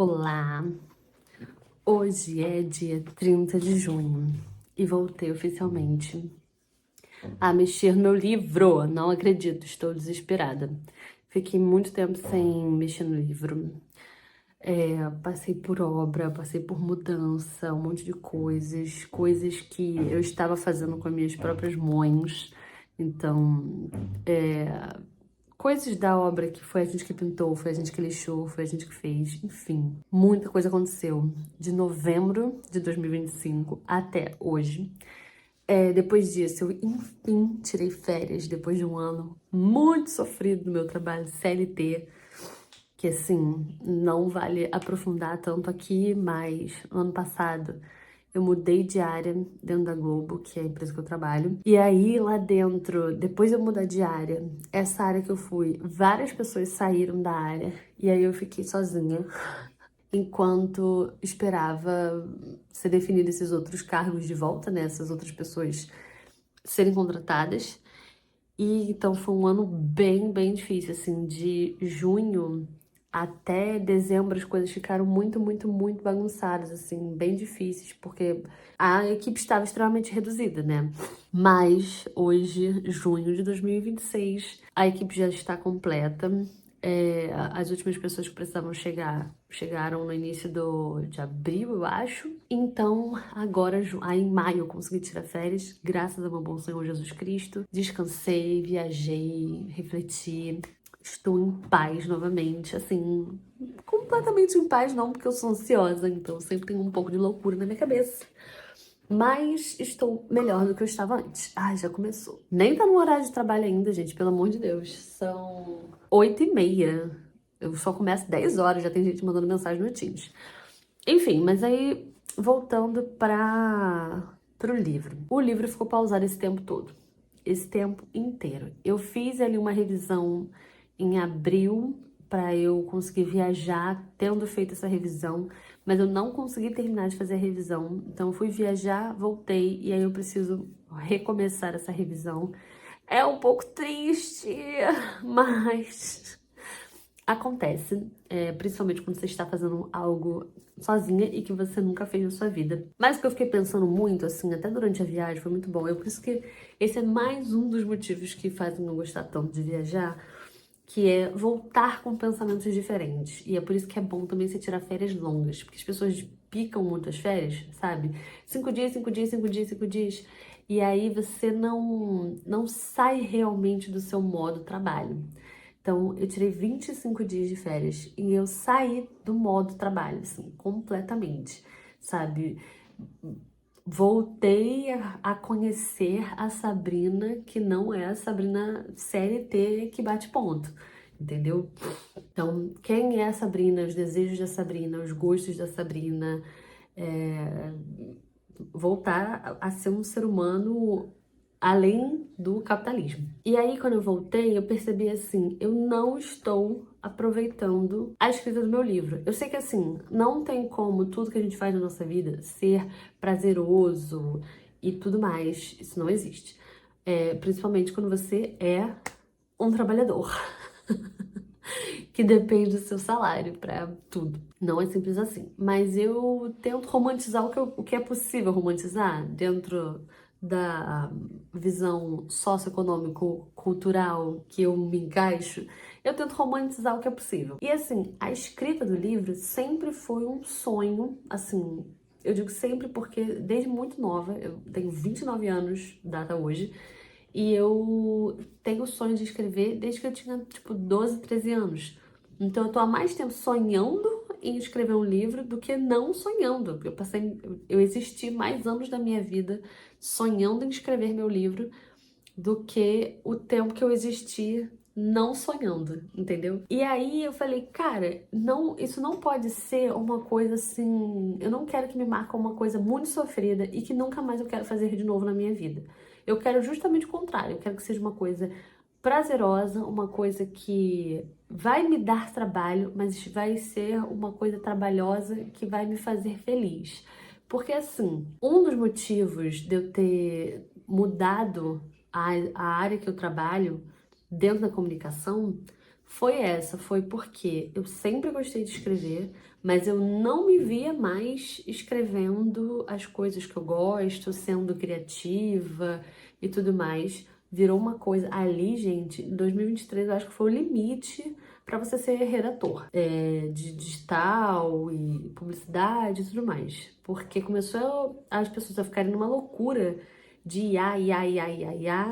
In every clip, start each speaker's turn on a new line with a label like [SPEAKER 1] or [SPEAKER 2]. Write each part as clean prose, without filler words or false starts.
[SPEAKER 1] Olá! Hoje é dia 30 de junho e voltei oficialmente a mexer no meu livro. Não acredito, estou desesperada. Fiquei muito tempo sem mexer no livro. Passei por obra, passei por mudança, um monte de coisas que eu estava fazendo com as minhas próprias mãos. Então, coisas da obra que foi a gente que pintou, foi a gente que lixou, foi a gente que fez, enfim. Muita coisa aconteceu de novembro de 2025 até hoje. Depois disso, eu enfim tirei férias depois de um ano muito sofrido do meu trabalho CLT, que assim, não vale aprofundar tanto aqui, mas ano passado eu mudei de área dentro da Globo, que é a empresa que eu trabalho. E aí, lá dentro, depois de eu mudar de área, essa área que eu fui, várias pessoas saíram da área. E aí eu fiquei sozinha, enquanto esperava ser definido esses outros cargos de volta, né? Essas outras pessoas serem contratadas. E então foi um ano bem difícil, assim, de junho até dezembro as coisas ficaram muito bagunçadas, assim, bem difíceis, porque a equipe estava extremamente reduzida, né? Mas hoje, junho de 2026, a equipe já está completa. As últimas pessoas que precisavam chegaram no início de abril, eu acho. Então, agora, aí em maio, eu consegui tirar férias, graças ao meu bom Senhor Jesus Cristo. Descansei, viajei, refleti. Estou em paz novamente, assim, completamente em paz não, porque eu sou ansiosa, então sempre tem um pouco de loucura na minha cabeça. Mas estou melhor do que eu estava antes. Ai, já começou. Nem tá no horário de trabalho ainda, gente, pelo amor de Deus. São 8h30. Eu só começo 10 horas, já tem gente mandando mensagem no Teams. Enfim, mas aí, voltando pro livro. O livro ficou pausado esse tempo todo. Esse tempo inteiro. Eu fiz ali uma revisão em abril para eu conseguir viajar, tendo feito essa revisão, mas eu não consegui terminar de fazer a revisão. Então eu fui viajar, voltei e aí eu preciso recomeçar essa revisão. É um pouco triste, mas acontece, principalmente quando você está fazendo algo sozinha e que você nunca fez na sua vida. Mas o que eu fiquei pensando muito, assim, até durante a viagem, foi muito bom. Por isso que esse é mais um dos motivos que fazem eu gostar tanto de viajar, que é voltar com pensamentos diferentes. E é por isso que é bom também você tirar férias longas, porque as pessoas picam muito as férias, sabe? 5 dias, 5 dias, 5 dias, 5 dias. E aí você não sai realmente do seu modo trabalho. Então, eu tirei 25 dias de férias e eu saí do modo trabalho, assim, completamente, sabe? Voltei a conhecer a Sabrina, que não é a Sabrina CLT que bate ponto, entendeu? Então, quem é a Sabrina, os desejos da Sabrina, os gostos da Sabrina, é, voltar a ser um ser humano além do capitalismo. E aí, quando eu voltei, eu percebi assim, eu não estou aproveitando a escrita do meu livro. Eu sei que assim, não tem como tudo que a gente faz na nossa vida ser prazeroso e tudo mais. Isso não existe. Principalmente quando você é um trabalhador. Que depende do seu salário para tudo. Não é simples assim. Mas eu tento romantizar o que é possível romantizar dentro da visão socioeconômico-cultural que eu me encaixo. Eu tento romantizar o que é possível. E assim, a escrita do livro sempre foi um sonho, assim, eu digo sempre porque desde muito nova, eu tenho 29 anos, data hoje, e eu tenho o sonho de escrever desde que eu tinha, tipo, 12, 13 anos. Então eu tô há mais tempo sonhando em escrever um livro do que não sonhando. Eu existi mais anos da minha vida sonhando em escrever meu livro do que o tempo que eu existi não sonhando, entendeu? E aí eu falei, cara, não, isso não pode ser uma coisa assim, eu não quero que me marque uma coisa muito sofrida e que nunca mais eu quero fazer de novo na minha vida. Eu quero justamente o contrário, eu quero que seja uma coisa prazerosa, uma coisa que vai me dar trabalho, mas vai ser uma coisa trabalhosa que vai me fazer feliz. Porque assim, um dos motivos de eu ter mudado a área que eu trabalho dentro da comunicação foi porque eu sempre gostei de escrever, mas eu não me via mais escrevendo as coisas que eu gosto, sendo criativa e tudo mais. Virou uma coisa ali, gente, em 2023 eu acho que foi o limite para você ser redator de digital e publicidade e tudo mais. Porque começou as pessoas a ficarem numa loucura de IA,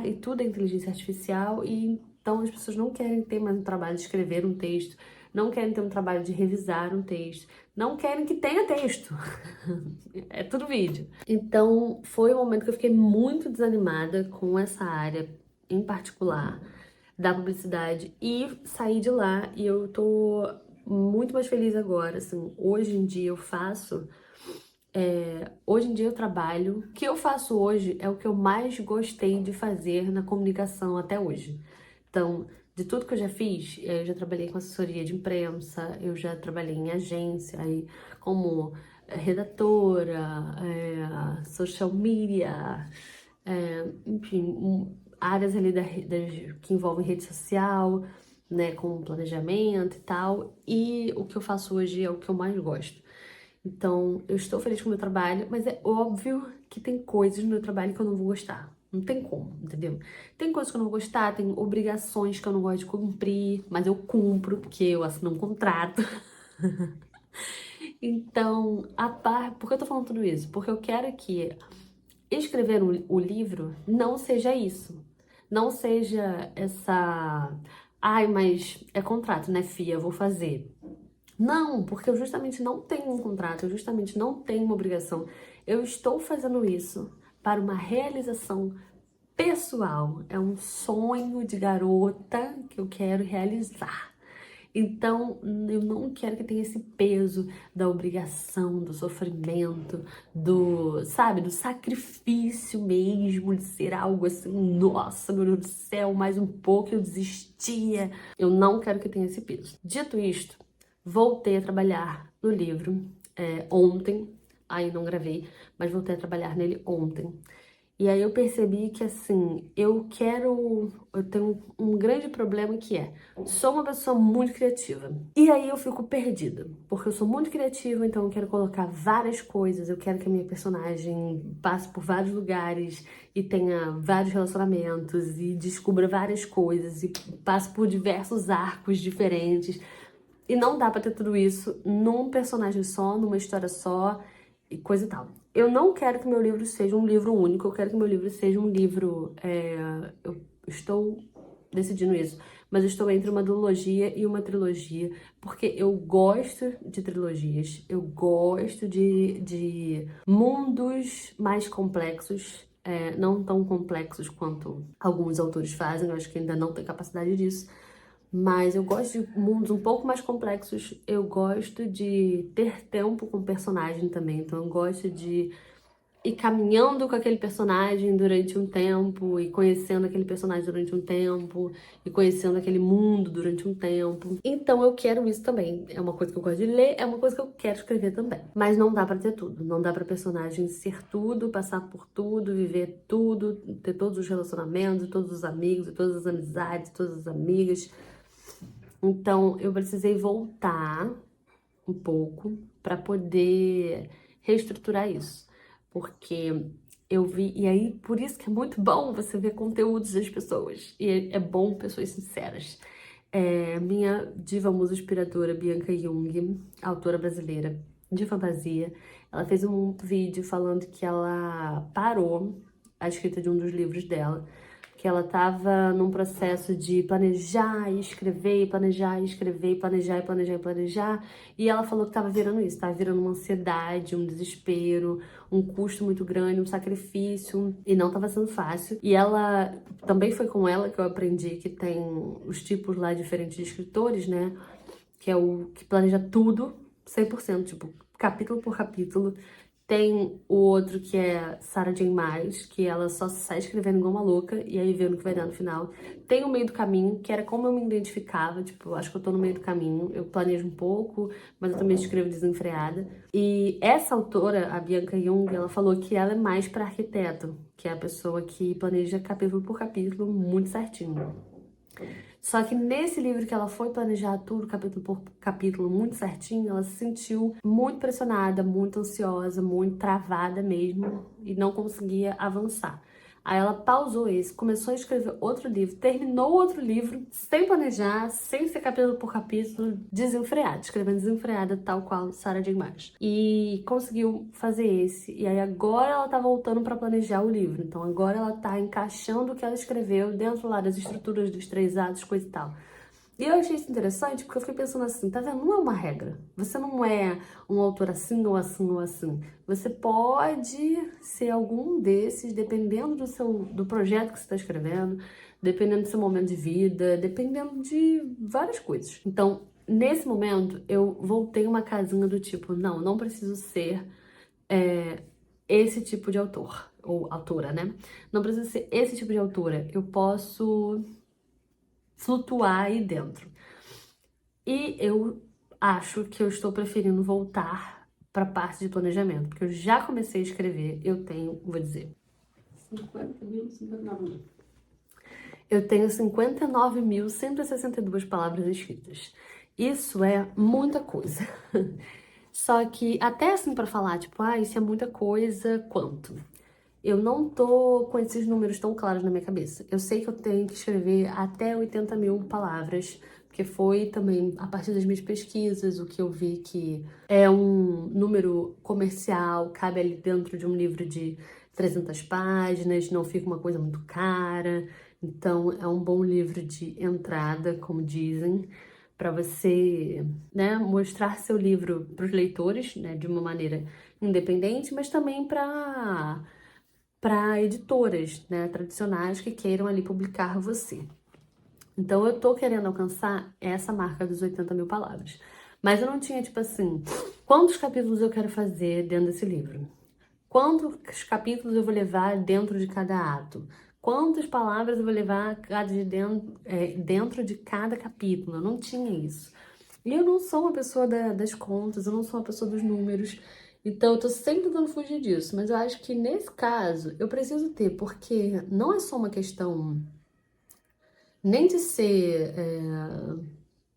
[SPEAKER 1] e tudo é inteligência artificial, e então as pessoas não querem ter mais um trabalho de escrever um texto, não querem ter um trabalho de revisar um texto, não querem que tenha texto. É tudo vídeo. Então foi um momento que eu fiquei muito desanimada com essa área em particular da publicidade e saí de lá e eu tô muito mais feliz agora, assim, hoje em dia eu faço hoje em dia eu trabalho. O que eu faço hoje é o que eu mais gostei de fazer na comunicação até hoje. Então, de tudo que eu já fiz, eu já trabalhei com assessoria de imprensa, eu já trabalhei em agência, aí, como redatora, social media, enfim, áreas ali que envolvem rede social, né, com planejamento e tal. E o que eu faço hoje é o que eu mais gosto. Então, eu estou feliz com o meu trabalho, mas é óbvio que tem coisas no meu trabalho que eu não vou gostar. Não tem como, entendeu? Tem coisas que eu não vou gostar, tem obrigações que eu não gosto de cumprir, mas eu cumpro, porque eu assino um contrato. Então, por que eu tô falando tudo isso? Porque eu quero que escrever o livro não seja isso. Não seja essa. Ai, mas é contrato, né, Fia? Eu vou fazer. Não, porque eu justamente não tenho um contrato, eu justamente não tenho uma obrigação. Eu estou fazendo isso para uma realização pessoal. É um sonho de garota que eu quero realizar. Então, eu não quero que tenha esse peso da obrigação, do sofrimento, sabe, do sacrifício mesmo, de ser algo assim, nossa, meu Deus do céu, mais um pouco eu desistia. Eu não quero que tenha esse peso. Dito isto, voltei a trabalhar no livro ontem, aí não gravei, mas voltei a trabalhar nele ontem. E aí eu percebi que assim, eu tenho um grande problema que sou uma pessoa muito criativa. E aí eu fico perdida, porque eu sou muito criativa, então eu quero colocar várias coisas, eu quero que a minha personagem passe por vários lugares e tenha vários relacionamentos e descubra várias coisas e passe por diversos arcos diferentes. E não dá pra ter tudo isso num personagem só, numa história só e coisa e tal. Eu não quero que meu livro seja um livro único, eu quero que meu livro seja um livro. Eu estou decidindo isso, mas eu estou entre uma duologia e uma trilogia, porque eu gosto de trilogias, eu gosto de mundos mais complexos. Não tão complexos quanto alguns autores fazem, eu acho que ainda não tem capacidade disso. Mas eu gosto de mundos um pouco mais complexos. Eu gosto de ter tempo com o personagem também. Então eu gosto de ir caminhando com aquele personagem durante um tempo, e conhecendo aquele personagem durante um tempo, e conhecendo aquele mundo durante um tempo. Então eu quero isso também. É uma coisa que eu gosto de ler, é uma coisa que eu quero escrever também. Mas não dá pra ter tudo. Não dá pra personagem ser tudo, passar por tudo, viver tudo, ter todos os relacionamentos, todos os amigos, todas as amizades, todas as amigas. Então, eu precisei voltar um pouco para poder reestruturar isso, porque eu vi, e aí por isso que é muito bom você ver conteúdos das pessoas, e é bom pessoas sinceras. Minha diva musa inspiradora, Bianca Jung, autora brasileira de fantasia, ela fez um vídeo falando que ela parou a escrita de um dos livros dela, que ela estava num processo de planejar e escrever, planejar e escrever, planejar e planejar e planejar, e ela falou que estava virando isso, estava virando uma ansiedade, um desespero, um custo muito grande, um sacrifício, e não estava sendo fácil. E ela, também foi com ela que eu aprendi que tem os tipos lá diferentes de escritores, né, que é o que planeja tudo, 100%, tipo, capítulo por capítulo. Tem o outro que é Sarah J. Maas, que ela só sai escrevendo igual uma louca e aí vendo o que vai dar no final. Tem o meio do caminho, que era como eu me identificava, tipo, acho que eu tô no meio do caminho. Eu planejo um pouco, mas eu também escrevo desenfreada. E essa autora, a Bianca Jung, ela falou que ela é mais para arquiteto, que é a pessoa que planeja capítulo por capítulo muito certinho. Só que nesse livro que ela foi planejar tudo, capítulo por capítulo, muito certinho, ela se sentiu muito pressionada, muito ansiosa, muito travada mesmo e não conseguia avançar. Aí ela pausou esse, começou a escrever outro livro, terminou outro livro, sem planejar, sem ser capítulo por capítulo, desenfreada, escrevendo desenfreada, tal qual Sarah J. Maas. E conseguiu fazer esse. E aí agora ela tá voltando para planejar o livro. Então agora ela tá encaixando o que ela escreveu dentro lá das estruturas dos 3 atos, coisa e tal. E eu achei isso interessante porque eu fiquei pensando assim, tá vendo? Não é uma regra. Você não é um autor assim ou assim ou assim. Você pode ser algum desses, dependendo do projeto que você está escrevendo, dependendo do seu momento de vida, dependendo de várias coisas. Então, nesse momento, eu voltei uma casinha do tipo, não preciso ser esse tipo de autor, ou autora, né? Não preciso ser esse tipo de autora. Eu posso flutuar aí dentro. E eu acho que eu estou preferindo voltar para a parte de planejamento, porque eu já comecei a escrever, eu tenho, vou dizer, 59 mil. Eu tenho 59.162 palavras escritas. Isso é muita coisa. Só que até assim para falar, tipo, isso é muita coisa, quanto? Eu não tô com esses números tão claros na minha cabeça. Eu sei que eu tenho que escrever até 80 mil palavras, porque foi também a partir das minhas pesquisas, o que eu vi que é um número comercial, cabe ali dentro de um livro de 300 páginas, não fica uma coisa muito cara. Então, é um bom livro de entrada, como dizem, para você, né, mostrar seu livro para os leitores, né, de uma maneira independente, mas também para editoras, né, tradicionais que queiram ali publicar você. Então eu tô querendo alcançar essa marca dos 80 mil palavras. Mas eu não tinha, tipo assim, quantos capítulos eu quero fazer dentro desse livro? Quantos capítulos eu vou levar dentro de cada ato? Quantas palavras eu vou levar dentro de cada capítulo? Eu não tinha isso. E eu não sou uma pessoa das contas, eu não sou uma pessoa dos números. Então, eu tô sempre tentando fugir disso. Mas eu acho que nesse caso, eu preciso ter, porque não é só uma questão nem de ser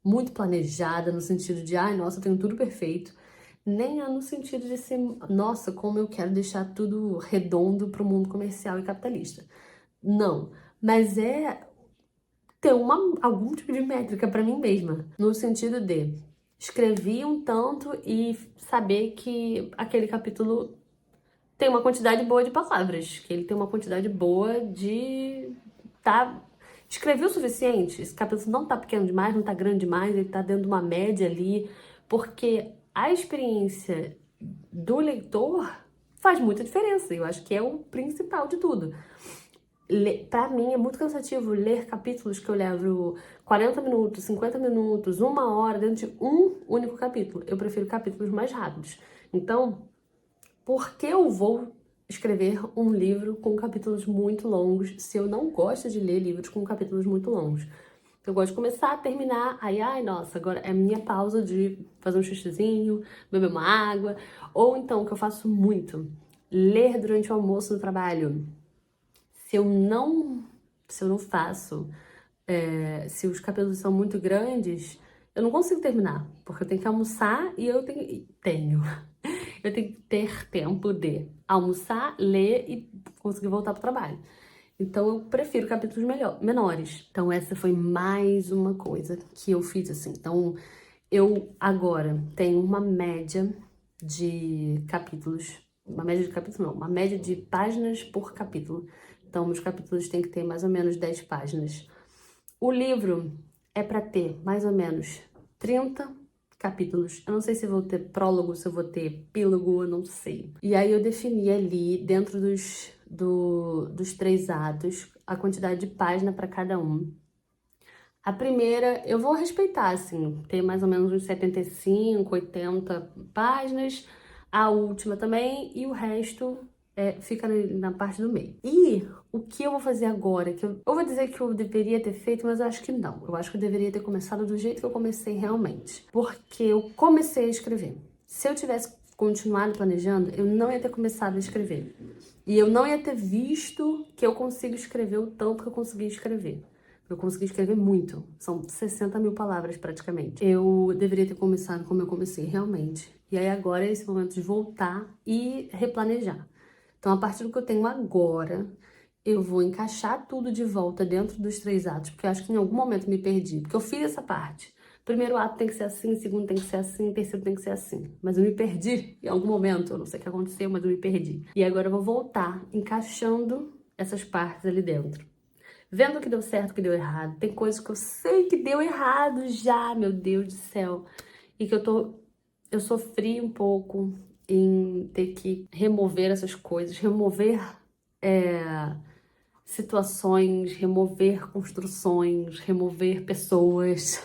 [SPEAKER 1] muito planejada, no sentido de, ai, nossa, eu tenho tudo perfeito. Nem é no sentido de ser, nossa, como eu quero deixar tudo redondo para o mundo comercial e capitalista. Não. Mas é ter algum tipo de métrica para mim mesma, no sentido de escrevi um tanto e saber que aquele capítulo tem uma quantidade boa de palavras, que ele tem uma quantidade boa de escrevi o suficiente, esse capítulo não tá pequeno demais, não tá grande demais, ele tá dentro de uma média ali, porque a experiência do leitor faz muita diferença, eu acho que é o principal de tudo. Pra mim é muito cansativo ler capítulos que eu levo 40 minutos, 50 minutos, 1 hora dentro de um único capítulo. Eu prefiro capítulos mais rápidos. Então, por que eu vou escrever um livro com capítulos muito longos se eu não gosto de ler livros com capítulos muito longos? Eu gosto de começar, terminar, aí, ai, nossa, agora é a minha pausa de fazer um xixizinho, beber uma água. Ou então, o que eu faço muito, ler durante o almoço no trabalho. Se eu não faço, se os capítulos são muito grandes, eu não consigo terminar, porque eu tenho que almoçar e eu tenho que ter tempo de almoçar, ler e conseguir voltar para o trabalho. Então eu prefiro capítulos menores. Então essa foi mais uma coisa que eu fiz assim. Então eu agora tenho uma média de capítulos, uma média de páginas por capítulo. Então meus capítulos têm que ter mais ou menos 10 páginas. O livro é para ter mais ou menos 30 capítulos. Eu não sei se eu vou ter prólogo, se eu vou ter epílogo, eu não sei. E aí eu defini ali, dentro dos 3 atos, a quantidade de página para cada um. A primeira, eu vou respeitar, assim, tem mais ou menos uns 75, 80 páginas. A última também, e o resto fica na parte do meio. E o que eu vou fazer agora? Que eu vou dizer que eu deveria ter feito, mas eu acho que não. Eu acho que eu deveria ter começado do jeito que eu comecei realmente. Porque eu comecei a escrever. Se eu tivesse continuado planejando, eu não ia ter começado a escrever. E eu não ia ter visto que eu consigo escrever o tanto que eu consegui escrever. Eu consegui escrever muito. São 60 mil palavras, praticamente. Eu deveria ter começado como eu comecei, realmente. E aí agora é esse momento de voltar e replanejar. Então, a partir do que eu tenho agora, eu vou encaixar tudo de volta dentro dos 3 atos, porque eu acho que em algum momento me perdi. Porque eu fiz essa parte. Primeiro ato tem que ser assim, segundo tem que ser assim, terceiro tem que ser assim. Mas eu me perdi em algum momento, eu não sei o que aconteceu, mas eu me perdi. E agora eu vou voltar encaixando essas partes ali dentro. Vendo o que deu certo, o que deu errado. Tem coisas que eu sei que deu errado já, meu Deus do céu. E que eu sofri um pouco em ter que remover essas coisas, remover situações, remover construções, remover pessoas,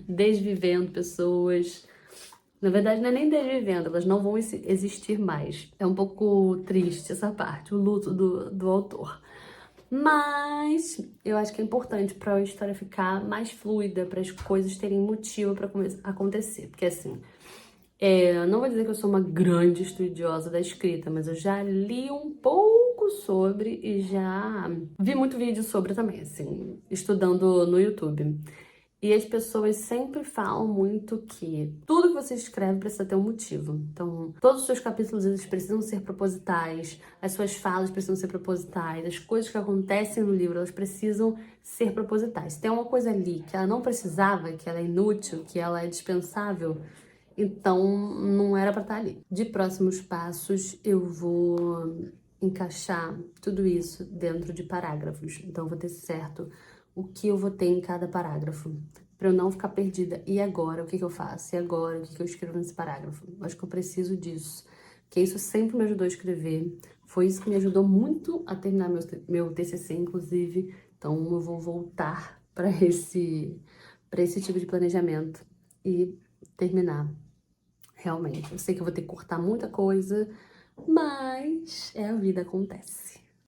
[SPEAKER 1] desvivendo pessoas. Na verdade, não é nem desvivendo, elas não vão existir mais. É um pouco triste essa parte, o luto do autor. Mas eu acho que é importante para a história ficar mais fluida, para as coisas terem motivo para acontecer. Porque assim, não vou dizer que eu sou uma grande estudiosa da escrita, mas eu já li um pouco sobre e já vi muito vídeo sobre também, assim, estudando no YouTube. E as pessoas sempre falam muito que tudo que você escreve precisa ter um motivo. Então, todos os seus capítulos eles precisam ser propositais, as suas falas precisam ser propositais, as coisas que acontecem no livro elas precisam ser propositais. Se tem uma coisa ali que ela não precisava, que ela é inútil, que ela é dispensável, então não era para estar ali. De próximos passos, eu vou encaixar tudo isso dentro de parágrafos. Então, eu vou ter certo o que eu vou ter em cada parágrafo, para eu não ficar perdida. E agora, o que eu faço? E agora, o que eu escrevo nesse parágrafo? Eu acho que eu preciso disso, porque isso sempre me ajudou a escrever. Foi isso que me ajudou muito a terminar meu TCC, inclusive. Então, eu vou voltar para esse tipo de planejamento e terminar. Realmente, eu sei que eu vou ter que cortar muita coisa, mas a vida acontece.